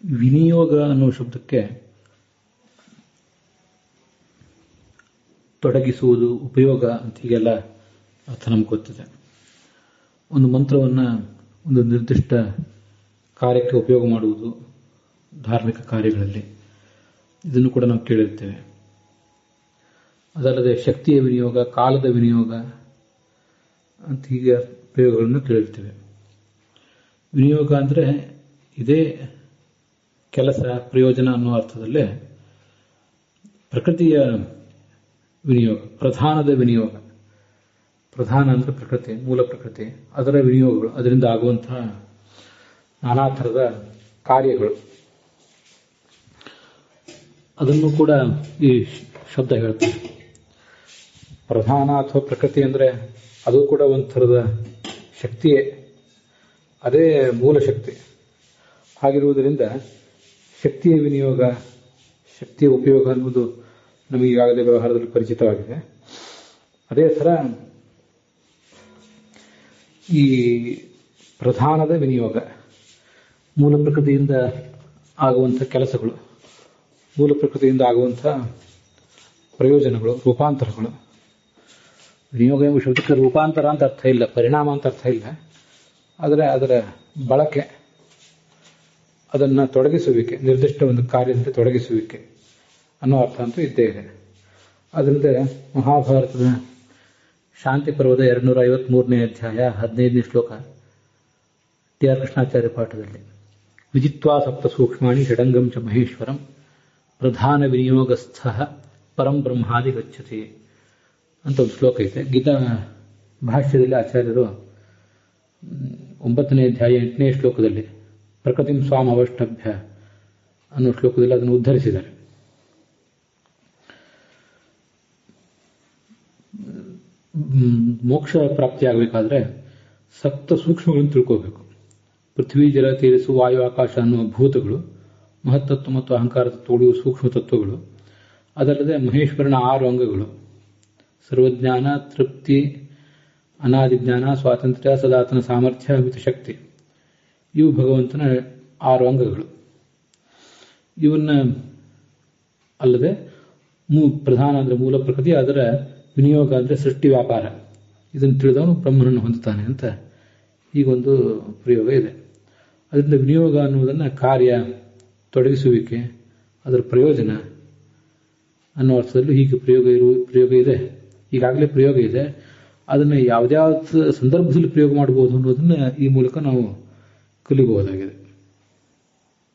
ವಿನಿಯೋಗ ಅನ್ನೋ ಶಬ್ದಕ್ಕೆ ತೊಡಗಿಸುವುದು, ಉಪಯೋಗ ಅಂತ ಹೀಗೆಲ್ಲ ಅರ್ಥ ನಮ್ಗೆ ಗೊತ್ತಿದೆ. ಒಂದು ಮಂತ್ರವನ್ನು ಒಂದು ನಿರ್ದಿಷ್ಟ ಕಾರ್ಯಕ್ಕೆ ಉಪಯೋಗ ಮಾಡುವುದು ಧಾರ್ಮಿಕ ಕಾರ್ಯಗಳಲ್ಲಿ, ಇದನ್ನು ಕೂಡ ನಾವು ಕೇಳಿರ್ತೇವೆ. ಅದಲ್ಲದೆ ಶಕ್ತಿಯ ವಿನಿಯೋಗ, ಕಾಲದ ವಿನಿಯೋಗ ಅಂತ ಹೀಗೆ ಪ್ರಯೋಗಗಳನ್ನು ಕೇಳಿರ್ತೇವೆ. ವಿನಿಯೋಗ ಅಂದರೆ ಇದೇ ಕೆಲಸ, ಪ್ರಯೋಜನ ಅನ್ನೋ ಅರ್ಥದಲ್ಲೇ ಪ್ರಕೃತಿಯ ವಿನಿಯೋಗ, ಪ್ರಧಾನದ ವಿನಿಯೋಗ. ಪ್ರಧಾನ ಅಂದರೆ ಪ್ರಕೃತಿ, ಮೂಲ ಪ್ರಕೃತಿ, ಅದರ ವಿನಿಯೋಗಗಳು, ಅದರಿಂದ ಆಗುವಂತಹ ನಾನಾ ಥರದ ಕಾರ್ಯಗಳು, ಅದನ್ನು ಕೂಡ ಈ ಶಬ್ದ ಹೇಳ್ತಾರೆ. ಪ್ರಧಾನ ಅಥವಾ ಪ್ರಕೃತಿ ಅಂದರೆ ಅದು ಕೂಡ ಒಂದು ಥರದ ಶಕ್ತಿಯೇ, ಅದೇ ಮೂಲ ಶಕ್ತಿ. ಹಾಗಿರುವುದರಿಂದ ಶಕ್ತಿಯ ವಿನಿಯೋಗ, ಶಕ್ತಿಯ ಉಪಯೋಗ ಅನ್ನುವುದು ನಮಗೆ ಈಗಾಗಲೇ ವ್ಯವಹಾರದಲ್ಲಿ ಪರಿಚಿತವಾಗಿದೆ. ಅದೇ ಥರ ಈ ಪ್ರಧಾನದ ವಿನಿಯೋಗ, ಮೂಲ ಪ್ರಕೃತಿಯಿಂದ ಆಗುವಂಥ ಕೆಲಸಗಳು, ಮೂಲ ಪ್ರಕೃತಿಯಿಂದ ಆಗುವಂಥ ಪ್ರಯೋಜನಗಳು, ರೂಪಾಂತರಗಳು. ವಿನಿಯೋಗ ಎಂಬ ಶಬ್ದಕ್ಕೆ ರೂಪಾಂತರ ಅಂತ ಅರ್ಥ ಇಲ್ಲ, ಪರಿಣಾಮ ಅಂತ ಅರ್ಥ ಇಲ್ಲ. ಆದರೆ ಅದರ ಬಳಕೆ, ಅದನ್ನು ತೊಡಗಿಸುವಿಕೆ, ನಿರ್ದಿಷ್ಟ ಒಂದು ಕಾರ್ಯದಲ್ಲಿ ತೊಡಗಿಸುವಿಕೆ ಅನ್ನೋ ಅರ್ಥ ಅಂತೂ ಇದ್ದೇ ಇದೆ. ಅದರಿಂದ ಮಹಾಭಾರತದ ಶಾಂತಿ ಪರ್ವದ 253ನೇ ಅಧ್ಯಾಯ 15ನೇ ಶ್ಲೋಕ ಟಿ ಆರ್ ಕೃಷ್ಣಾಚಾರ್ಯ ಪಾಠದಲ್ಲಿ ವಿಜಿತ್ವಾ ಸಪ್ತ ಸೂಕ್ಷ್ಮಾಣಿ ಷಡಂಗಂ ಚ ಮಹೇಶ್ವರಂ ಪ್ರಧಾನ ವಿನಿಯೋಗಸ್ಥ ಪರಂ ಬ್ರಹ್ಮಾದಿ ಗಚ್ಚತಿ ಅಂತ ಒಂದು ಶ್ಲೋಕ ಇದೆ. ಗೀತಾ ಭಾಷ್ಯದಲ್ಲಿ ಆಚಾರ್ಯರು 9ನೇ ಅಧ್ಯಾಯ 8ನೇ ಶ್ಲೋಕದಲ್ಲಿ ಪ್ರಕೃತಿಂ ಸ್ವಾಂ ಅವಷ್ಟಭ್ಯ ಅನ್ನೋ ಶ್ಲೋಕದಲ್ಲಿ ಅದನ್ನು ಉದ್ಧರಿಸಿದ್ದಾರೆ. ಮೋಕ್ಷ ಪ್ರಾಪ್ತಿಯಾಗಬೇಕಾದ್ರೆ ಸಪ್ತ ಸೂಕ್ಷ್ಮಗಳನ್ನು ತಿಳ್ಕೋಬೇಕು. ಪೃಥ್ವಿ, ಜಲ, ತೇಜಸ್ಸು, ವಾಯು, ಆಕಾಶ ಅನ್ನುವ ಭೂತಗಳು, ಮಹತ್ತತ್ವ ಮತ್ತು ಅಹಂಕಾರ ತತ್ವಗಳು, ಸೂಕ್ಷ್ಮ ತತ್ವಗಳು. ಅದಲ್ಲದೆ ಮಹೇಶ್ವರನ 6 ಅಂಗಗಳು, ಸರ್ವಜ್ಞಾನ, ತೃಪ್ತಿ, ಅನಾದಿಜ್ಞಾನ, ಸ್ವಾತಂತ್ರ್ಯ, ಸದಾತನ ಸಾಮರ್ಥ್ಯ, ಮಿತಶಕ್ತಿ. ಇವು ಭಗವಂತನ 6 ಅಂಗಗಳು. ಇವನ್ನ ಅಲ್ಲದೆ ಪ್ರಧಾನ ಅಂದರೆ ಮೂಲ ಪ್ರಕೃತಿ, ಅದರ ವಿನಿಯೋಗ ಅಂದರೆ ಸೃಷ್ಟಿ ವ್ಯಾಪಾರ. ಇದನ್ನು ತಿಳಿದವನು ಬ್ರಹ್ಮನನ್ನು ಹೊಂದುತ್ತಾನೆ ಅಂತ ಹೀಗೊಂದು ಪ್ರಯೋಗ ಇದೆ. ಅದರಿಂದ ವಿನಿಯೋಗ ಅನ್ನುವುದನ್ನು ಕಾರ್ಯ, ತೊಡಗಿಸುವಿಕೆ, ಅದರ ಪ್ರಯೋಜನ ಅನ್ನೋ ಅರ್ಥದಲ್ಲೂ ಹೀಗೆ ಪ್ರಯೋಗ ಇದೆ. ಈಗಾಗಲೇ ಪ್ರಯೋಗ ಇದೆ. ಅದನ್ನು ಯಾವುದ್ಯಾವ ಸಂದರ್ಭದಲ್ಲಿ ಪ್ರಯೋಗ ಮಾಡಬಹುದು ಅನ್ನೋದನ್ನು ಈ ಮೂಲಕ ನಾವು ಕಲಿಬಹುದಾಗಿದೆ.